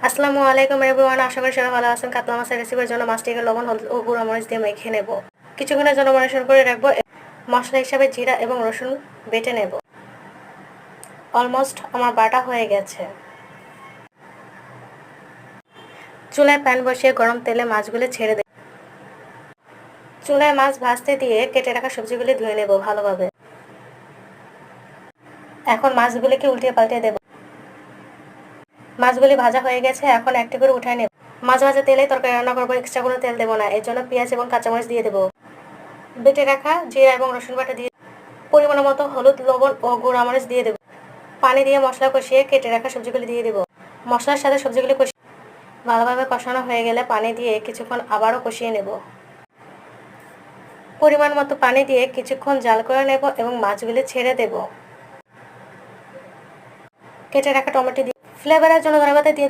আসসালামু আলাইকুম এভরিওয়ান, আশা করি সবাই ভালো আছেন। কাতলা মাছের রেসিপির জন্য মাছটিকে লবণ, হলুদ ও গুঁড়া মরিচ দিয়ে মেখে নেব। কিছুক্ষণের জন্য ম্যারিনেশন করে রাখবো। মশলা হিসাবে জিরা এবং রসুন বেটে নেব। অলমোস্ট আমার বাটা হয়ে গেছে। চুলায় প্যান বসিয়ে গরম তেলে মাছগুলো ছেড়ে দেব। চুলায় মাছ ভাজতে দিয়ে কেটে রাখা সবজিগুলি ধুয়ে নেব ভালোভাবে। এখন মাছগুলিকে উল্টিয়ে পাল্টে দেব। মাছগুলি ভাজা হয়ে গেছে, এখন একটি করে উঠায় নেব। মাছ ভাজা তেলে তরকারি রান্না করবো, এক্সট্রা কোনো তেল দেবো না। এর জন্য পেঁয়াজ এবং কাঁচামরিচ দিয়ে দেবো। বেটে রাখা জিরা এবং রসুন বাটা দিয়ে পরিমাণ মতো হলুদ, লবণ ও গুঁড়া মরিচ দিয়ে দেবো। পানি দিয়ে মশলা কষিয়ে কেটে রাখা সবজিগুলি দিয়ে দেবো। মশলার সাথে সবজিগুলি কষিয়ে ভালোভাবে কষানো হয়ে গেলে পানি দিয়ে কিছুক্ষণ আবারও কষিয়ে নেব। পরিমাণ মতো পানি দিয়ে কিছুক্ষণ জাল করে নেব এবং মাছগুলি ছেড়ে দেব। কেটে রাখা টমেটো দিয়ে ফ্লেভারের জন্য ধনেপাতা দিয়ে